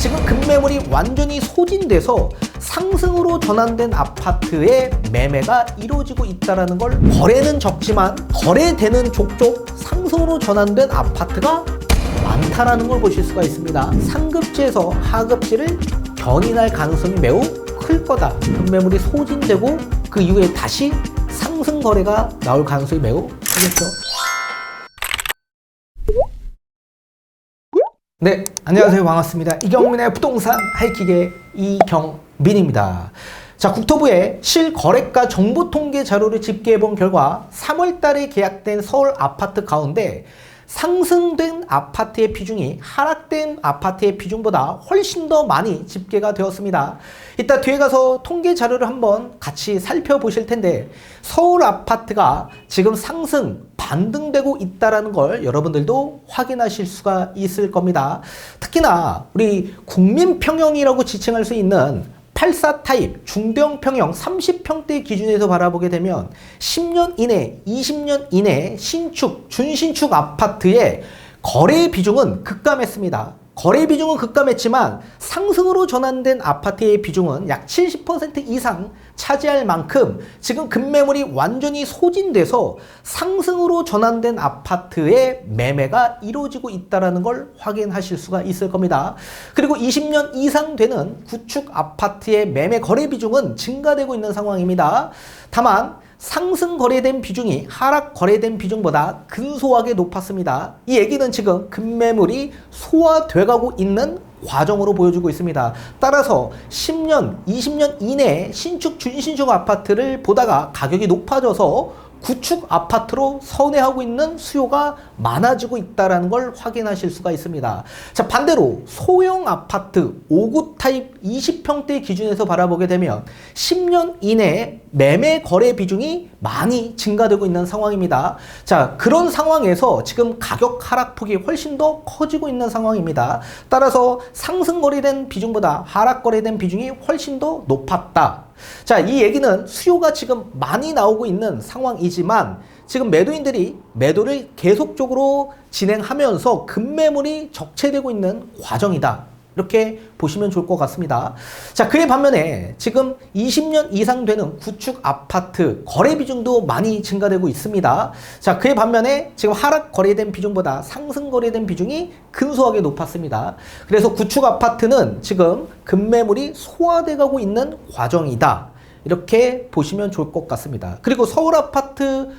지금 급매물이 완전히 소진돼서 상승으로 전환된 아파트의 매매가 이루어지고 있다는 걸, 거래는 적지만 거래되는 족족 상승으로 전환된 아파트가 많다라는 걸 보실 수가 있습니다. 상급지에서 하급지를 견인할 가능성이 매우 클 거다. 급매물이 소진되고 그 이후에 다시 상승 거래가 나올 가능성이 매우 크겠죠. 네, 안녕하세요. 반갑습니다. 이경민의 부동산 하이킥의 이경민입니다. 자, 국토부의 실거래가 정보 통계 자료를 집계해 본 결과 3월 달에 계약된 서울 아파트 가운데 상승된 아파트의 비중이 하락된 아파트의 비중보다 훨씬 더 많이 집계가 되었습니다. 이따 뒤에 가서 통계 자료를 한번 같이 살펴보실 텐데, 서울 아파트가 지금 상승, 반등되고 있다는 걸 여러분들도 확인하실 수가 있을 겁니다. 특히나 우리 국민평형이라고 지칭할 수 있는 84 타입 중대형 평형 30평대 기준에서 바라보게 되면 10년 이내, 20년 이내 신축, 준신축 아파트의 거래 비중은 급감했습니다. 거래 비중은 급감했지만 상승으로 전환된 아파트의 비중은 약 70% 이상 차지할 만큼 지금 급매물이 완전히 소진돼서 상승으로 전환된 아파트의 매매가 이루어지고 있다는 걸 확인하실 수가 있을 겁니다. 그리고 20년 이상 되는 구축 아파트의 매매 거래 비중은 증가되고 있는 상황입니다. 다만 상승 거래된 비중이 하락 거래된 비중보다 근소하게 높았습니다. 이 얘기는 지금 급매물이 소화돼가고 있는 과정으로 보여주고 있습니다. 따라서 10년, 20년 이내에 신축, 준신축 아파트를 보다가 가격이 높아져서 구축 아파트로 선회하고 있는 수요가 많아지고 있다는 걸 확인하실 수가 있습니다. 자, 반대로 소형 아파트 5구 타입 20평대 기준에서 바라보게 되면 10년 이내에 매매 거래 비중이 많이 증가되고 있는 상황입니다. 자, 그런 상황에서 지금 가격 하락폭이 훨씬 더 커지고 있는 상황입니다. 따라서 상승 거래된 비중보다 하락 거래된 비중이 훨씬 더 높았다. 자, 이 얘기는 수요가 지금 많이 나오고 있는 상황이지만 지금 매도인들이 매도를 계속적으로 진행하면서 급매물이 적체되고 있는 과정이다. 이렇게 보시면 좋을 것 같습니다. 자, 그에 반면에 지금 20년 이상 되는 구축 아파트 거래 비중도 많이 증가되고 있습니다. 자, 그에 반면에 지금 하락 거래된 비중보다 상승 거래된 비중이 근소하게 높았습니다. 그래서 구축 아파트는 지금 급매물이 소화돼 가고 있는 과정이다. 이렇게 보시면 좋을 것 같습니다. 그리고 서울 아파트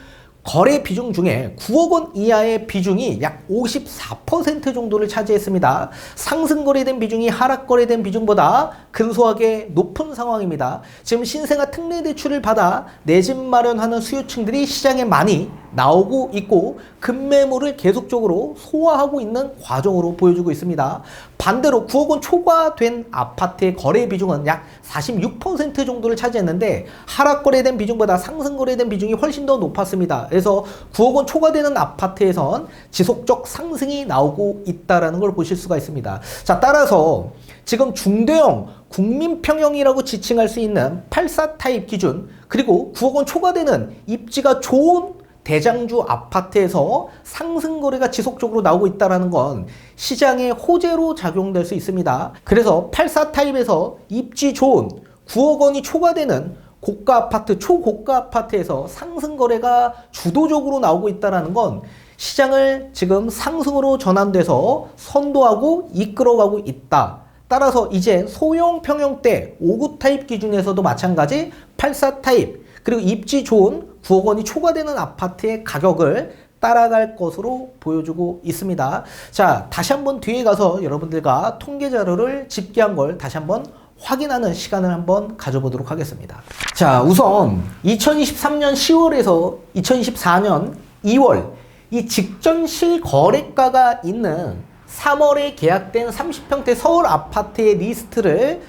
거래 비중 중에 9억 원 이하의 비중이 약 54% 정도를 차지했습니다. 상승 거래된 비중이 하락 거래된 비중보다 근소하게 높은 상황입니다. 지금 신생아 특례 대출을 받아 내 집 마련하는 수요층들이 시장에 많이 나오고 있고 급매물을 계속적으로 소화하고 있는 과정으로 보여주고 있습니다. 반대로 9억 원 초과된 아파트의 거래 비중은 약 46% 정도를 차지했는데 하락 거래된 비중보다 상승 거래된 비중이 훨씬 더 높았습니다. 그래서 9억 원 초과되는 아파트에선 지속적 상승이 나오고 있다는 걸 보실 수가 있습니다. 자, 따라서 지금 중대형 국민평형이라고 지칭할 수 있는 84 타입 기준, 그리고 9억 원 초과되는 입지가 좋은 대장주 아파트에서 상승 거래가 지속적으로 나오고 있다는 건 시장의 호재로 작용될 수 있습니다. 그래서 84 타입에서 입지 좋은 9억 원이 초과되는 고가 아파트, 초고가 아파트에서 상승 거래가 주도적으로 나오고 있다는 건 시장을 지금 상승으로 전환돼서 선도하고 이끌어가고 있다. 따라서 이제 소형 평형대 5구 타입 기준에서도 마찬가지 84 타입, 그리고 입지 좋은 9억 원이 초과되는 아파트의 가격을 따라갈 것으로 보여주고 있습니다. 자, 다시 한번 뒤에 가서 여러분들과 통계 자료를 집계한 걸 다시 한번 확인하는 시간을 한번 가져보도록 하겠습니다. 자, 우선 2023년 10월에서 2024년 2월 이 직전 실거래가가 있는 3월에 계약된 30평대 서울 아파트의 리스트를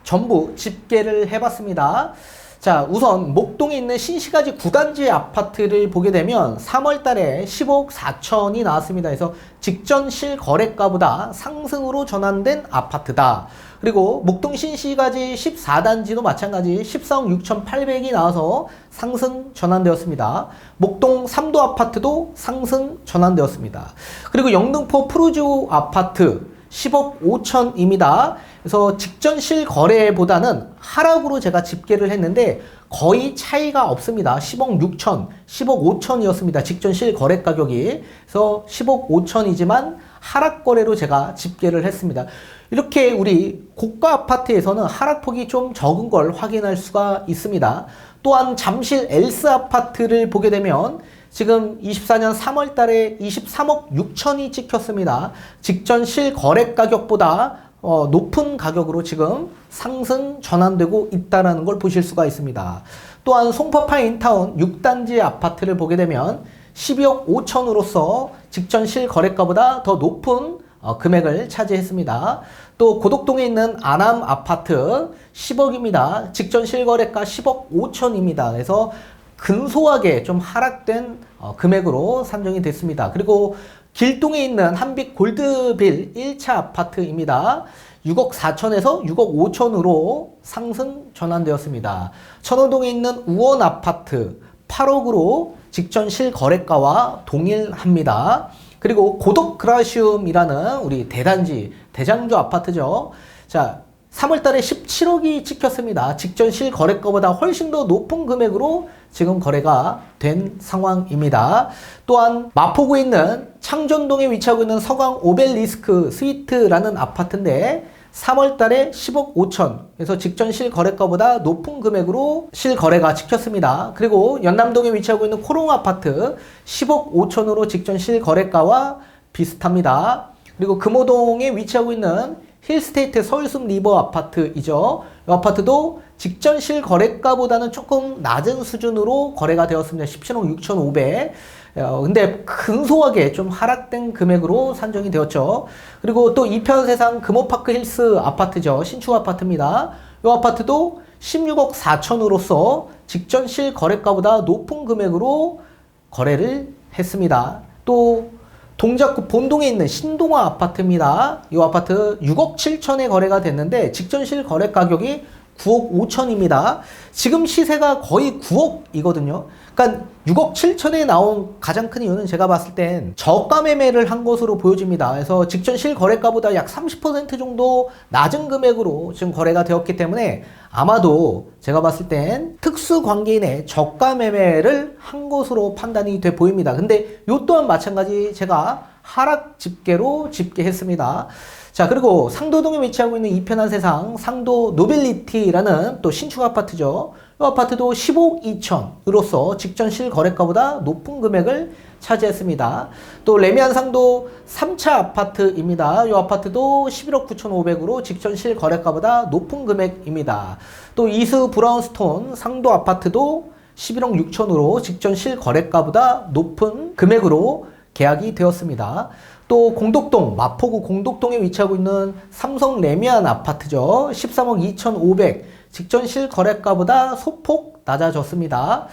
전부 집계를 해봤습니다. 자, 우선 목동에 있는 신시가지 9단지 아파트를 보게 되면 3월 달에 10억 4천이 나왔습니다. 그래서 직전 실거래가보다 상승으로 전환된 아파트다. 그리고 목동 신시가지 14단지도 마찬가지 14억 6,800이 나와서 상승 전환되었습니다. 목동 3도 아파트도 상승 전환되었습니다. 그리고 영등포 푸르지오 아파트 10억 5천입니다. 그래서 직전 실거래보다는 하락으로 제가 집계를 했는데 거의 차이가 없습니다. 10억 6천, 10억 5천이었습니다. 직전 실거래 가격이. 그래서 10억 5천이지만 하락 거래로 제가 집계를 했습니다. 이렇게 우리 고가 아파트에서는 하락폭이 좀 적은 걸 확인할 수가 있습니다. 또한 잠실 엘스 아파트를 보게 되면 지금 24년 3월 달에 23억 6천이 찍혔습니다. 직전 실거래 가격보다 높은 가격으로 지금 상승 전환되고 있다는 걸 보실 수가 있습니다. 또한 송파파 인타운 6단지 아파트를 보게 되면 12억 5천으로서 직전 실거래가보다 더 높은 금액을 차지했습니다. 또 고덕동에 있는 아남 아파트 10억입니다. 직전 실거래가 10억 5천입니다. 그래서 근소하게 좀 하락된 금액으로 산정이 됐습니다. 그리고 길동에 있는 한빛 골드빌 1차 아파트입니다. 6억 4천에서 6억 5천으로 상승 전환되었습니다. 천호동에 있는 우원 아파트 8억으로 직전 실거래가와 동일합니다. 그리고 고덕 그라시움이라는 우리 대단지, 대장주 아파트죠. 자, 3월 달에 17억이 찍혔습니다. 직전 실거래가보다 훨씬 더 높은 금액으로 지금 거래가 된 상황입니다. 또한 마포구에 있는 창전동에 위치하고 있는 서강 오벨리스크 스위트라는 아파트인데 3월 달에 10억 5천, 그래서 직전 실거래가보다 높은 금액으로 실거래가 찍혔습니다. 그리고 연남동에 위치하고 있는 코롱 아파트 10억 5천으로 직전 실거래가와 비슷합니다. 그리고 금호동에 위치하고 있는 힐스테이트 서울숲 리버 아파트이죠. 이 아파트도 직전 실거래가보다는 조금 낮은 수준으로 거래가 되었습니다. 17억 6,500. 근데 근소하게 좀 하락된 금액으로 산정이 되었죠. 그리고 또 이편세상 금호파크 힐스 아파트죠. 신축 아파트입니다. 이 아파트도 16억 4천으로서 직전 실거래가보다 높은 금액으로 거래를 했습니다. 또 동작구 본동에 있는 신동아 아파트입니다. 이 아파트 6억 7천에 거래가 됐는데 직전 실거래 가격이 9억 5천입니다. 지금 시세가 거의 9억이거든요. 그러니까 6억 7천에 나온 가장 큰 이유는 제가 봤을 땐 저가 매매를 한 것으로 보여집니다. 그래서 직전 실거래가보다 약 30% 정도 낮은 금액으로 지금 거래가 되었기 때문에 아마도 제가 봤을 땐 특수관계인의 저가 매매를 한 것으로 판단이 돼 보입니다. 근데 이 또한 마찬가지 제가 하락 집계로 집계했습니다. 자, 그리고 상도동에 위치하고 있는 이편한 세상 상도 노빌리티라는 또 신축 아파트죠. 이 아파트도 15억 2천으로서 직전 실거래가보다 높은 금액을 차지했습니다. 또 레미안 상도 3차 아파트입니다. 이 아파트도 11억 9,500으로 직전 실거래가보다 높은 금액입니다. 또 이스 브라운스톤 상도 아파트도 11억 6천으로 직전 실거래가보다 높은 금액으로 계약이 되었습니다. 또 공덕동, 마포구 공덕동에 위치하고 있는 삼성 레미안 아파트죠. 13억 2,500, 직전 실거래가보다 소폭 낮아졌습니다.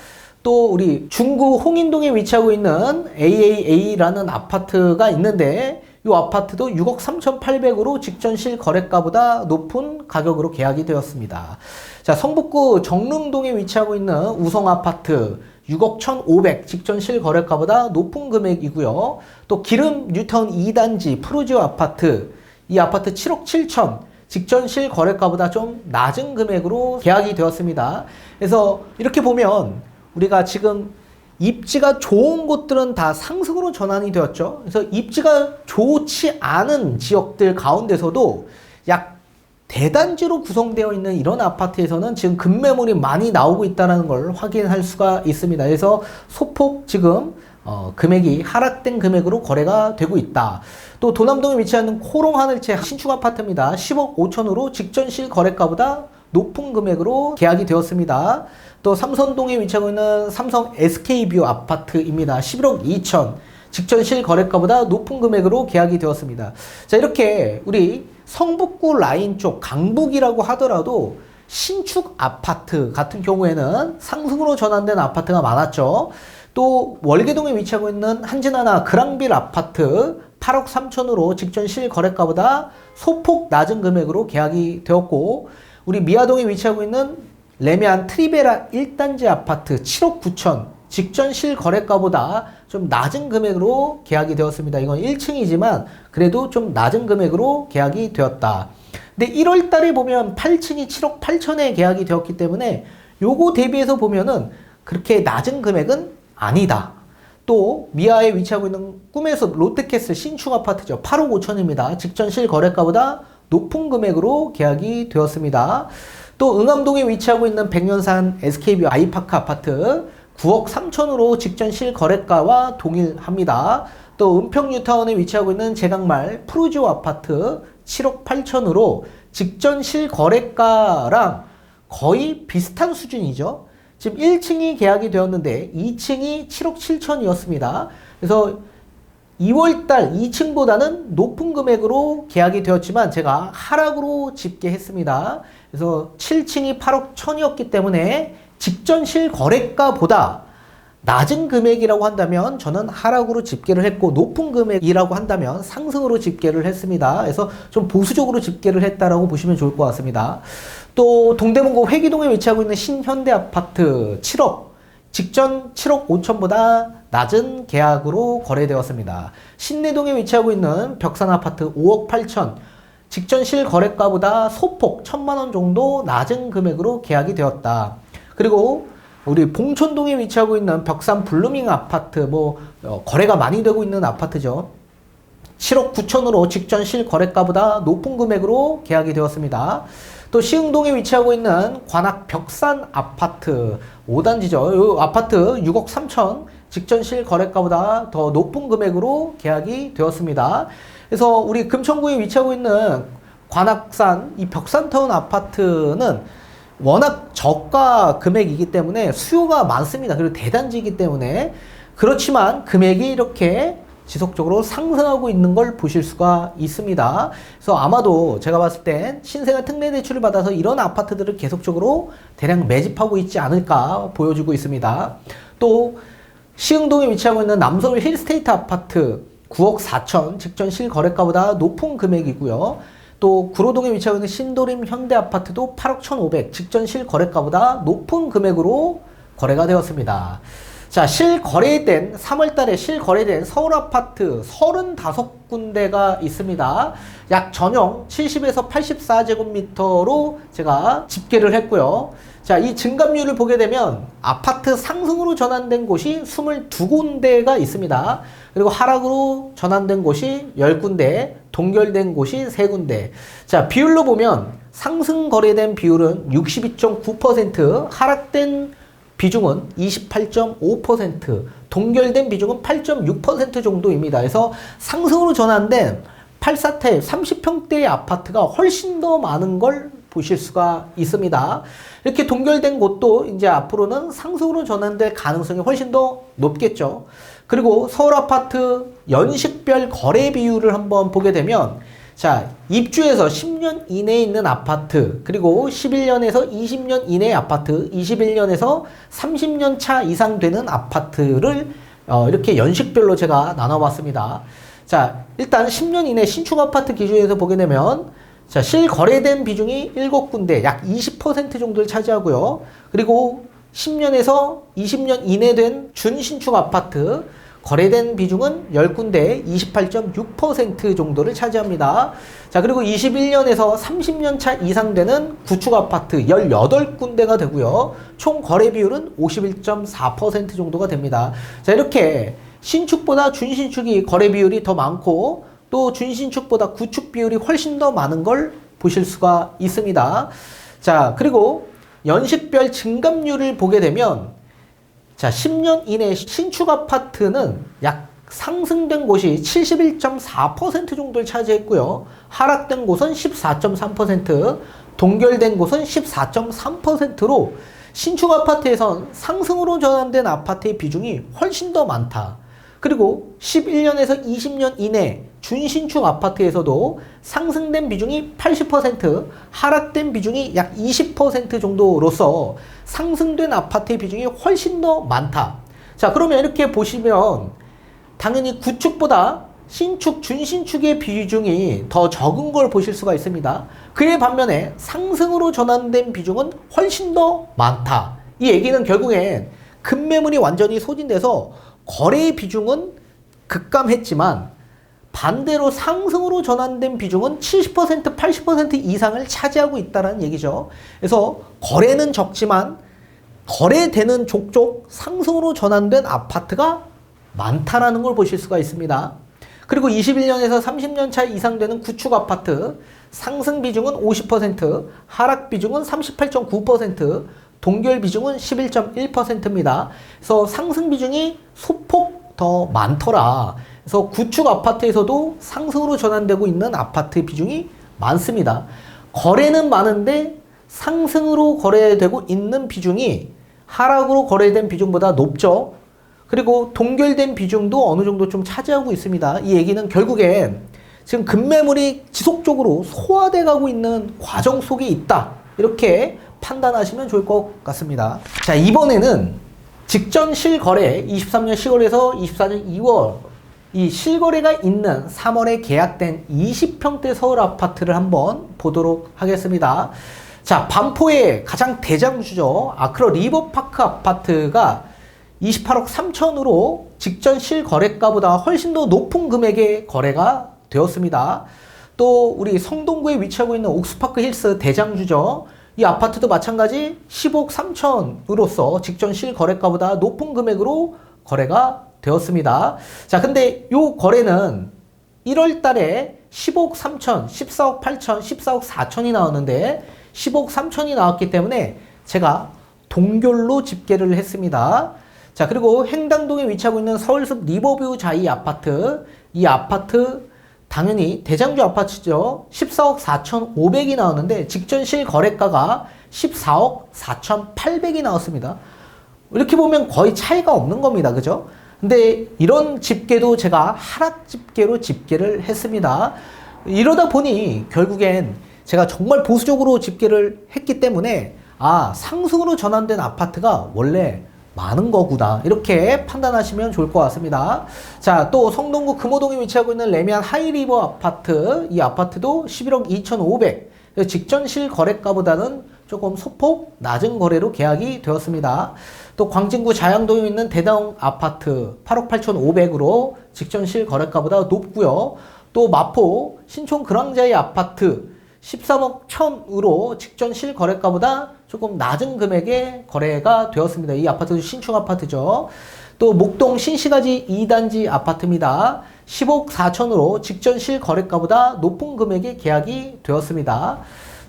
또 우리 중구 홍인동에 위치하고 있는 AAA라는 아파트가 있는데 이 아파트도 6억 3,800으로 직전 실거래가보다 높은 가격으로 계약이 되었습니다. 자, 성북구 정릉동에 위치하고 있는 우성아파트 6억 1,500 직전 실거래가보다 높은 금액이고요. 또 기름 뉴턴 2단지 프루지오 아파트, 이 아파트 7억 7천 직전 실거래가보다 좀 낮은 금액으로 계약이 되었습니다. 그래서 이렇게 보면 우리가 지금 입지가 좋은 곳들은 다 상승으로 전환이 되었죠. 그래서 입지가 좋지 않은 지역들 가운데서도 약 대단지로 구성되어 있는 이런 아파트에서는 지금 급매물이 많이 나오고 있다는 걸 확인할 수가 있습니다. 그래서 소폭 지금 금액이 하락된 금액으로 거래가 되고 있다. 또 도남동에 위치하는 코롱 하늘채 신축 아파트입니다. 10억 5천으로 직전 실거래가보다 높은 금액으로 계약이 되었습니다. 또 삼선동에 위치하고 있는 삼성 SK뷰 아파트입니다. 11억 2천 직전 실거래가보다 높은 금액으로 계약이 되었습니다. 자, 이렇게 우리 성북구 라인 쪽 강북이라고 하더라도 신축 아파트 같은 경우에는 상승으로 전환된 아파트가 많았죠. 또 월계동에 위치하고 있는 한진하나 그랑빌 아파트 8억 3천으로 직전 실거래가보다 소폭 낮은 금액으로 계약이 되었고, 우리 미아동에 위치하고 있는 레미안 트리베라 1단지 아파트 7억 9천 직전 실거래가보다 좀 낮은 금액으로 계약이 되었습니다. 이건 1층이지만 그래도 좀 낮은 금액으로 계약이 되었다. 근데 1월 달에 보면 8층이 7억 8천에 계약이 되었기 때문에 요거 대비해서 보면은 그렇게 낮은 금액은 아니다. 또 미아에 위치하고 있는 꿈의 숲 롯데캐슬 신축 아파트죠. 8억 5천입니다. 직전 실거래가보다 높은 금액으로 계약이 되었습니다. 또 응암동에 위치하고 있는 백년산 SK뷰 아이파크 아파트 9억 3천으로 직전 실거래가와 동일합니다. 또 은평 뉴타운에 위치하고 있는 제강말 프루지오 아파트 7억 8천으로 직전 실거래가랑 거의 비슷한 수준이죠. 지금 1층이 계약이 되었는데 2층이 7억 7천이었습니다. 그래서 2월달 2층보다는 높은 금액으로 계약이 되었지만 제가 하락으로 집계했습니다. 그래서 7층이 8억 1천이었기 때문에 직전 실거래가보다 낮은 금액이라고 한다면 저는 하락으로 집계를 했고 높은 금액이라고 한다면 상승으로 집계를 했습니다. 그래서 좀 보수적으로 집계를 했다라고 보시면 좋을 것 같습니다. 또 동대문구 회기동에 위치하고 있는 신현대 아파트 7억 직전 7억 5천보다 낮은 계약으로 거래되었습니다. 신내동에 위치하고 있는 벽산 아파트 5억 8천 직전 실거래가보다 소폭 1,000만 원 정도 낮은 금액으로 계약이 되었다. 그리고 우리 봉천동에 위치하고 있는 벽산 블루밍 아파트 거래가 많이 되고 있는 아파트죠. 7억 9천으로 직전 실거래가보다 높은 금액으로 계약이 되었습니다. 또 시흥동에 위치하고 있는 관악 벽산 아파트 5단지죠. 이 아파트 6억 3천 직전 실거래가보다 더 높은 금액으로 계약이 되었습니다. 그래서 우리 금천구에 위치하고 있는 관악산 이 벽산타운 아파트는 워낙 저가 금액이기 때문에 수요가 많습니다. 그리고 대단지이기 때문에 그렇지만 금액이 이렇게 지속적으로 상승하고 있는 걸 보실 수가 있습니다. 그래서 아마도 제가 봤을 땐 신생아 특례 대출을 받아서 이런 아파트들을 계속적으로 대량 매집하고 있지 않을까 보여주고 있습니다. 또 시흥동에 위치하고 있는 남서울 힐스테이트 아파트 9억 4천 직전 실거래가보다 높은 금액이고요. 또 구로동에 위치하고 있는 신도림 현대아파트도 8억 1,500 직전 실거래가보다 높은 금액으로 거래가 되었습니다. 자, 3월달에 실거래된 서울아파트 35군데가 있습니다. 약 전용 70에서 84제곱미터로 제가 집계를 했고요. 자, 이 증감률을 보게 되면 아파트 상승으로 전환된 곳이 22군데가 있습니다. 그리고 하락으로 전환된 곳이 10군데, 동결된 곳이 3군데. 자, 비율로 보면 상승 거래된 비율은 62.9%, 하락된 비중은 28.5%, 동결된 비중은 8.6% 정도입니다. 그래서 상승으로 전환된 84탭 30평대의 아파트가 훨씬 더 많은 걸 보실 수가 있습니다. 이렇게 동결된 곳도 이제 앞으로는 상승으로 전환될 가능성이 훨씬 더 높겠죠. 그리고 서울 아파트 연식별 거래 비율을 한번 보게 되면 자, 입주해서 10년 이내에 있는 아파트, 그리고 11년에서 20년 이내의 아파트, 21년에서 30년 차 이상 되는 아파트를 이렇게 연식별로 제가 나눠봤습니다. 자, 일단 10년 이내 신축 아파트 기준에서 보게 되면 자, 실거래된 비중이 7군데, 약 20% 정도를 차지하고요. 그리고 10년에서 20년 이내 된 준신축 아파트, 거래된 비중은 10군데 28.6% 정도를 차지합니다. 자, 그리고 21년에서 30년 차 이상 되는 구축 아파트 18군데가 되고요. 총 거래 비율은 51.4% 정도가 됩니다. 자, 이렇게 신축보다 준신축이 거래 비율이 더 많고 또 준신축보다 구축 비율이 훨씬 더 많은 걸 보실 수가 있습니다. 자, 그리고 연식별 증감률을 보게 되면 자, 10년 이내 신축 아파트는 약 상승된 곳이 71.4% 정도를 차지했고요. 하락된 곳은 14.3%, 동결된 곳은 14.3%로 신축 아파트에선 상승으로 전환된 아파트의 비중이 훨씬 더 많다. 그리고 11년에서 20년 이내 준신축 아파트에서도 상승된 비중이 80%, 하락된 비중이 약 20% 정도로서 상승된 아파트의 비중이 훨씬 더 많다. 자, 그러면 이렇게 보시면 당연히 구축보다 신축, 준신축의 비중이 더 적은 걸 보실 수가 있습니다. 그에 반면에 상승으로 전환된 비중은 훨씬 더 많다. 이 얘기는 결국엔 급매물이 완전히 소진돼서 거래의 비중은 급감했지만 반대로 상승으로 전환된 비중은 70%, 80% 이상을 차지하고 있다는 얘기죠. 그래서 거래는 적지만 거래되는 족족 상승으로 전환된 아파트가 많다라는 걸 보실 수가 있습니다. 그리고 21년에서 30년 차 이상 되는 구축 아파트 상승 비중은 50%, 하락 비중은 38.9%, 동결 비중은 11.1%입니다. 그래서 상승 비중이 소폭 더 많더라. 그래서 구축 아파트에서도 상승으로 전환되고 있는 아파트 비중이 많습니다. 거래는 많은데 상승으로 거래되고 있는 비중이 하락으로 거래된 비중보다 높죠. 그리고 동결된 비중도 어느 정도 좀 차지하고 있습니다. 이 얘기는 결국엔 지금 급매물이 지속적으로 소화돼 가고 있는 과정 속에 있다. 이렇게 판단하시면 좋을 것 같습니다. 자, 이번에는 직전 실거래 23년 10월에서 24년 2월 이 실거래가 있는 3월에 계약된 20평대 서울 아파트를 한번 보도록 하겠습니다. 자, 반포의 가장 대장주죠. 아크로 리버파크 아파트가 28억 3천으로 직전 실거래가보다 훨씬 더 높은 금액의 거래가 되었습니다. 또 우리 성동구에 위치하고 있는 옥스파크 힐스 대장주죠. 이 아파트도 마찬가지 10억 3천으로서 직전 실거래가보다 높은 금액으로 거래가 되었습니다. 자, 근데 요 거래는 1월 달에 10억 3천, 14억 8천, 14억 4천이 나왔는데 10억 3천이 나왔기 때문에 제가 동결로 집계를 했습니다. 자, 그리고 행당동에 위치하고 있는 서울숲 리버뷰 자이 아파트, 이 아파트 당연히 대장주 아파트죠. 14억 4천 5백이 나왔는데 직전 실거래가가 14억 4천 8백이 나왔습니다. 이렇게 보면 거의 차이가 없는 겁니다. 그죠? 근데 이런 집계도 제가 하락 집계로 집계를 했습니다. 이러다 보니 결국엔 제가 정말 보수적으로 집계를 했기 때문에 상승으로 전환된 아파트가 원래 많은 거구나 이렇게 판단하시면 좋을 것 같습니다. 자, 또 성동구 금호동에 위치하고 있는 레미안 하이리버 아파트, 이 아파트도 11억 2,500 직전 실거래가보다는 조금 소폭 낮은 거래로 계약이 되었습니다. 또 광진구 자양동에 있는 대당 아파트 8억 8,500으로 직전 실거래가보다 높고요. 또 마포 신촌 그랑자이 아파트 13억 1,000으로 직전 실거래가보다 조금 낮은 금액의 거래가 되었습니다. 이 아파트도 신축 아파트죠. 또 목동 신시가지 2단지 아파트입니다. 10억 4천으로 직전 실거래가보다 높은 금액의 계약이 되었습니다.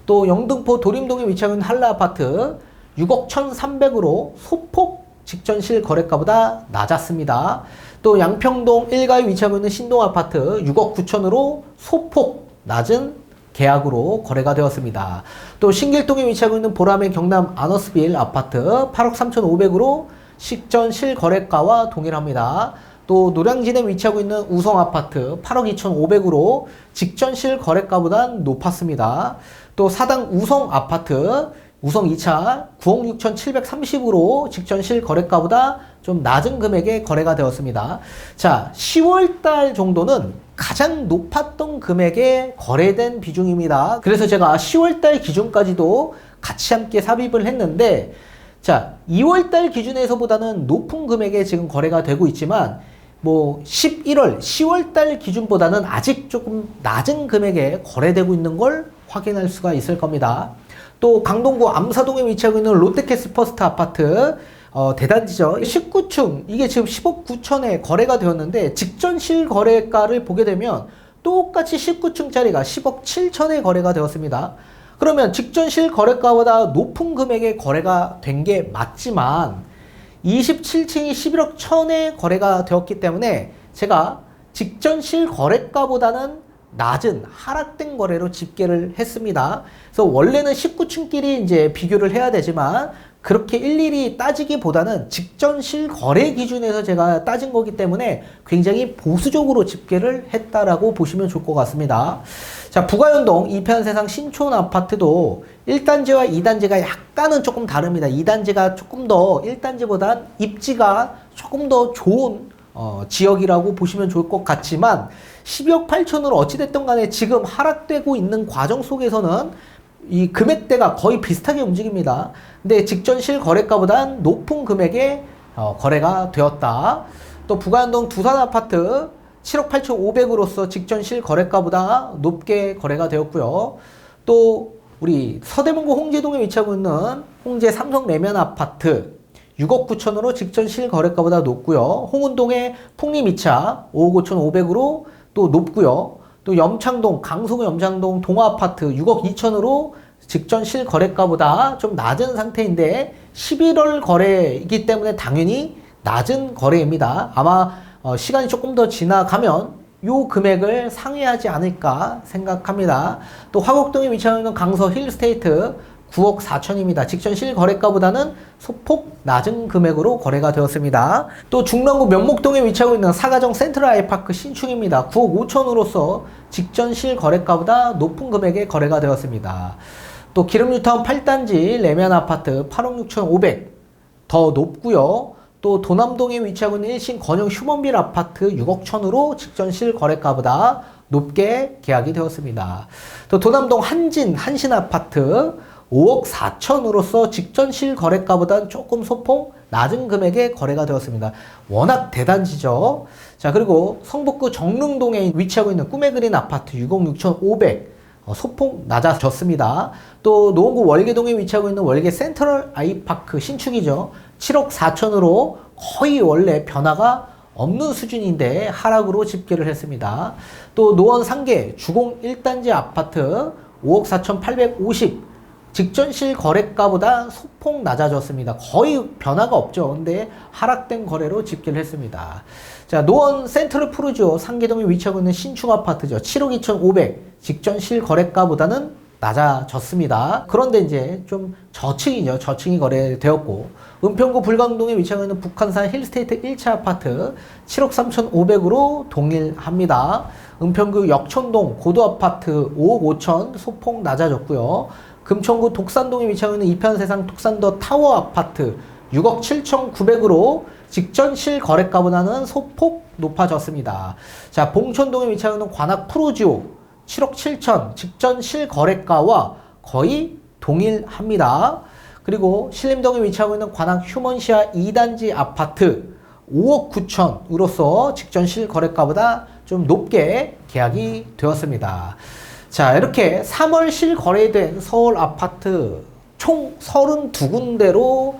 또 영등포 도림동에 위치하고 있는 한라 아파트 6억 1,300으로 소폭 직전 실거래가보다 낮았습니다. 또 양평동 1가에 위치하고 있는 신동 아파트 6억 9천으로 소폭 낮은 계약으로 거래가 되었습니다. 또 신길동에 위치하고 있는 보라매 경남 아너스빌 아파트 8억 3,500으로 직전 실거래가와 동일합니다. 또 노량진에 위치하고 있는 우성 아파트 8억 2,500으로 직전 실거래가보다 높았습니다. 또 사당 우성 아파트 우성 2차 9억 6,730으로 직전 실거래가보다 좀 낮은 금액의 거래가 되었습니다. 자, 10월달 정도는 가장 높았던 금액에 거래된 비중입니다. 그래서 제가 10월달 기준까지도 같이 함께 삽입을 했는데, 자, 2월달 기준에서보다는 높은 금액에 지금 거래가 되고 있지만, 11월, 10월달 기준보다는 아직 조금 낮은 금액에 거래되고 있는 걸 확인할 수가 있을 겁니다. 또 강동구 암사동에 위치하고 있는 롯데캐슬 퍼스트 아파트 대단지죠. 19층 이게 지금 10억 9천에 거래가 되었는데 직전 실거래가를 보게 되면 똑같이 19층짜리가 10억 7천에 거래가 되었습니다. 그러면 직전 실거래가보다 높은 금액의 거래가 된 게 맞지만 27층이 11억 1천에 거래가 되었기 때문에 제가 직전 실거래가보다는 낮은 하락된 거래로 집계를 했습니다. 그래서 원래는 19층끼리 이제 비교를 해야 되지만 그렇게 일일이 따지기보다는 직전 실거래 기준에서 제가 따진 거기 때문에 굉장히 보수적으로 집계를 했다라고 보시면 좋을 것 같습니다. 자, 부가연동 이편세상 신촌 아파트도 1단지와 2단지가 약간은 조금 다릅니다. 2단지가 조금 더 1단지보다 입지가 조금 더 좋은 지역이라고 보시면 좋을 것 같지만 12억 8천으로 어찌됐든 간에 지금 하락되고 있는 과정 속에서는 이 금액대가 거의 비슷하게 움직입니다. 근데 직전 실거래가보단 높은 금액에 거래가 되었다. 또 부가연동 두산 아파트 7억 8,500으로서 직전 실거래가보다 높게 거래가 되었고요. 또 우리 서대문구 홍제동에 위치하고 있는 홍제 삼성 레면 아파트 6억 9천으로 직전 실거래가보다 높고요. 홍은동의 풍림 2차 5억 5,500으로 또 높고요. 또 염창동, 강서구 염창동 동아아파트 6억 2천으로 직전 실거래가보다 좀 낮은 상태인데 11월 거래이기 때문에 당연히 낮은 거래입니다. 아마 시간이 조금 더 지나가면 요 금액을 상회하지 않을까 생각합니다. 또 화곡동에 위치하고 있는 강서 힐스테이트 9억 4천입니다. 직전 실거래가보다는 소폭 낮은 금액으로 거래가 되었습니다. 또 중랑구 면목동에 위치하고 있는 사가정 센트럴 아이파크 신축입니다. 9억 5천으로서 직전 실거래가보다 높은 금액에 거래가 되었습니다. 또 기름뉴타운 8단지 레면 아파트 8억 6,500 더 높고요. 또 도남동에 위치하고 있는 1신 건영 휴먼빌 아파트 6억 1천으로 직전 실거래가보다 높게 계약이 되었습니다. 또 도남동 한신 아파트 5억 4천으로서 직전 실거래가보다 조금 소폭 낮은 금액에 거래가 되었습니다. 워낙 대단지죠. 자, 그리고 성북구 정릉동에 위치하고 있는 꿈의 그린 아파트 6억 6,500 소폭 낮아졌습니다. 또 노원구 월계동에 위치하고 있는 월계 센트럴 아이파크 신축이죠. 7억 4천으로 거의 원래 변화가 없는 수준인데 하락으로 집계를 했습니다. 또 노원 상계 주공 1단지 아파트 5억 4,850 직전 실거래가보다 소폭 낮아졌습니다. 거의 변화가 없죠. 근데 하락된 거래로 집계를 했습니다. 자, 노원 센트럴 푸르지오 상계동에 위치하고 있는 신축 아파트죠. 7억 2,500 직전 실거래가보다는 낮아졌습니다. 그런데 이제 좀 저층이죠. 저층이 거래되었고 은평구 불광동에 위치하고 있는 북한산 힐스테이트 1차 아파트 7억 3,500으로 동일합니다. 은평구 역촌동 고도 아파트 5억 5천 소폭 낮아졌고요. 금천구 독산동에 위치하고 있는 이편세상 독산더 타워 아파트 6억 7,900으로 직전 실거래가보다는 소폭 높아졌습니다. 자, 봉천동에 위치하고 있는 관악 프로지오 7억 7천 직전 실거래가와 거의 동일합니다. 그리고 신림동에 위치하고 있는 관악 휴먼시아 2단지 아파트 5억 9천으로서 직전 실거래가보다 좀 높게 계약이 되었습니다. 자, 이렇게 3월 실거래된 서울 아파트 총 32군데로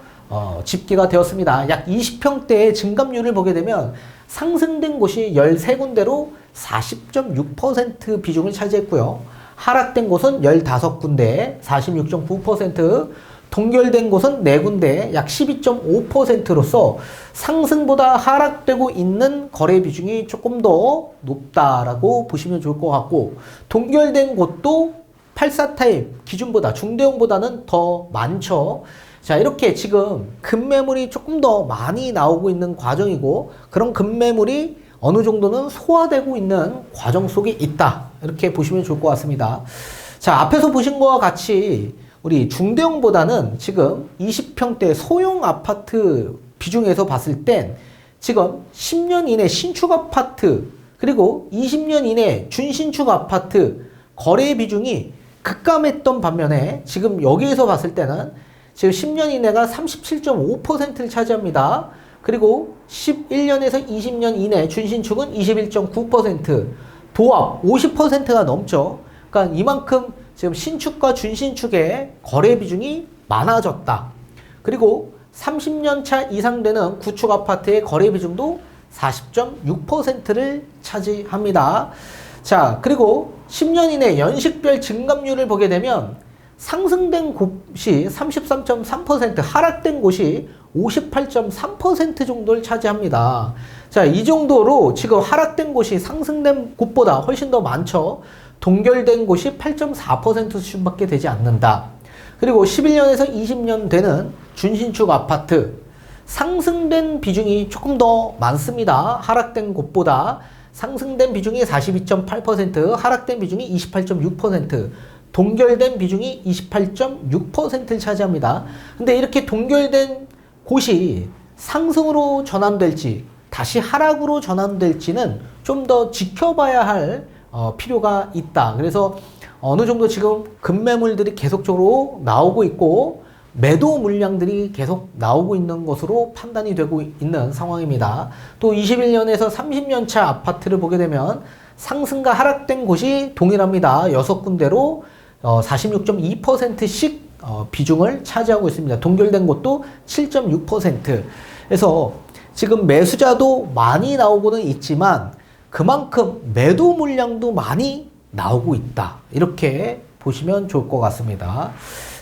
집계가 되었습니다. 약 20평대의 증감률을 보게 되면 상승된 곳이 13군데로 40.6% 비중을 차지했고요. 하락된 곳은 15군데 46.9%, 동결된 곳은 4군데 약 12.5%로서 상승보다 하락되고 있는 거래 비중이 조금 더 높다라고 보시면 좋을 것 같고, 동결된 곳도 84타입 기준보다 중대형보다는 더 많죠. 자, 이렇게 지금 급매물이 조금 더 많이 나오고 있는 과정이고, 그런 급매물이 어느 정도는 소화되고 있는 과정 속에 있다, 이렇게 보시면 좋을 것 같습니다. 자, 앞에서 보신 것과 같이 우리 중대형보다는 지금 20평대 소형 아파트 비중에서 봤을 땐 지금 10년 이내 신축 아파트 그리고 20년 이내 준신축 아파트 거래 비중이 급감했던 반면에 지금 여기에서 봤을 때는 지금 10년 이내가 37.5%를 차지합니다. 그리고 11년에서 20년 이내 준신축은 21.9%, 도합 50%가 넘죠. 그러니까 이만큼 지금 신축과 준신축의 거래 비중이 많아졌다. 그리고 30년 차 이상 되는 구축 아파트의 거래 비중도 40.6%를 차지합니다. 자, 그리고 10년 이내 연식별 증감률을 보게 되면 상승된 곳이 33.3%, 하락된 곳이 58.3% 정도를 차지합니다. 자, 이 정도로 지금 하락된 곳이 상승된 곳보다 훨씬 더 많죠. 동결된 곳이 8.4% 수준밖에 되지 않는다. 그리고 11년에서 20년 되는 준신축 아파트 상승된 비중이 조금 더 많습니다. 하락된 곳보다 상승된 비중이 42.8%, 하락된 비중이 28.6%, 동결된 비중이 28.6%를 차지합니다. 근데 이렇게 동결된 곳이 상승으로 전환될지 다시 하락으로 전환될지는 좀 더 지켜봐야 할 필요가 있다. 그래서 어느 정도 지금 급매물들이 계속적으로 나오고 있고, 매도 물량들이 계속 나오고 있는 것으로 판단이 되고 있는 상황입니다. 또 21년에서 30년 차 아파트를 보게 되면 상승과 하락된 곳이 동일합니다. 6군데로 46.2%씩 비중을 차지하고 있습니다. 동결된 곳도 7.6%. 그래서 지금 매수자도 많이 나오고는 있지만 그만큼 매도 물량도 많이 나오고 있다. 이렇게 보시면 좋을 것 같습니다.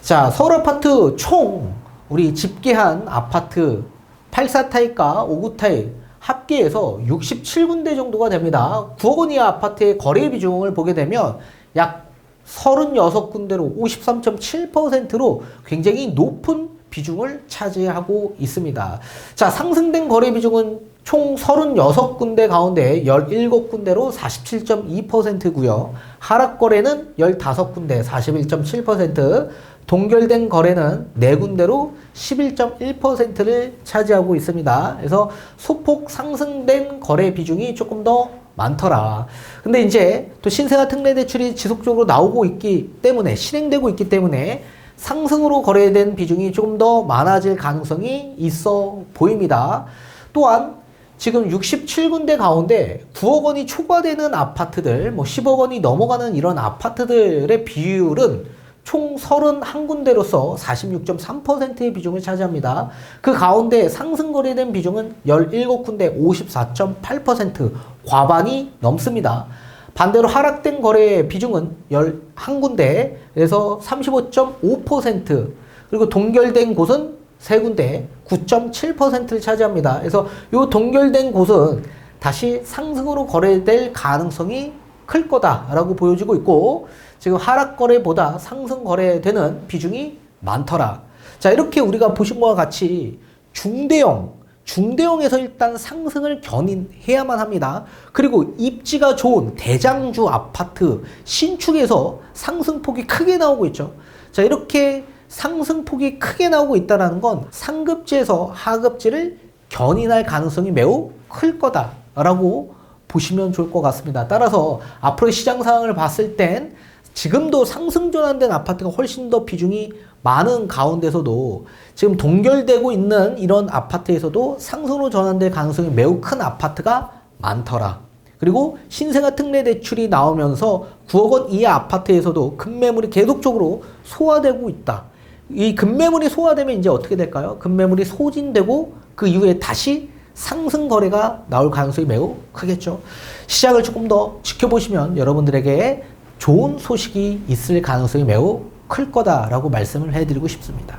자, 서울 아파트 총 우리 집계한 아파트 84타입과 59타입 합계해서 67군데 정도가 됩니다. 9억 원 이하 아파트의 거래 비중을 보게 되면 약 36군데로 53.7%로 굉장히 높은 비중을 차지하고 있습니다. 자, 상승된 거래 비중은 총 36군데 가운데 17군데로 47.2%고요. 하락 거래는 15군데 41.7%, 동결된 거래는 4군데로 11.1%를 차지하고 있습니다. 그래서 소폭 상승된 거래 비중이 조금 더 많더라. 근데 이제 또 신생아 특례 대출이 지속적으로 나오고 있기 때문에, 실행되고 있기 때문에 상승으로 거래된 비중이 조금 더 많아질 가능성이 있어 보입니다. 또한 지금 67군데 가운데 9억 원이 초과되는 아파트들, 뭐 10억 원이 넘어가는 이런 아파트들의 비율은 총 31군데로서 46.3%의 비중을 차지합니다. 그 가운데 상승 거래된 비중은 17군데 54.8%, 과반이 넘습니다. 반대로 하락된 거래 비중은 11군데에서 35.5%, 그리고 동결된 곳은 3군데 9.7%를 차지합니다. 그래서 이 동결된 곳은 다시 상승으로 거래될 가능성이 클 거다라고 보여지고 있고, 지금 하락 거래보다 상승 거래되는 비중이 많더라. 자, 이렇게 우리가 보신 것과 같이 중대형에서 일단 상승을 견인해야만 합니다. 그리고 입지가 좋은 대장주 아파트 신축에서 상승폭이 크게 나오고 있죠. 자, 이렇게 상승폭이 크게 나오고 있다는 건 상급지에서 하급지를 견인할 가능성이 매우 클 거다라고 보시면 좋을 것 같습니다. 따라서 앞으로 시장 상황을 봤을 땐 지금도 상승 전환된 아파트가 훨씬 더 비중이 많은 가운데서도 지금 동결되고 있는 이런 아파트에서도 상승으로 전환될 가능성이 매우 큰 아파트가 많더라. 그리고 신생아 특례 대출이 나오면서 9억 원 이하 아파트에서도 급매물이 계속적으로 소화되고 있다. 이 급매물이 소화되면 이제 어떻게 될까요? 급매물이 소진되고 그 이후에 다시 상승 거래가 나올 가능성이 매우 크겠죠. 시장을 조금 더 지켜보시면 여러분들에게 좋은 소식이 있을 가능성이 매우 클 거다라고 말씀을 해드리고 싶습니다.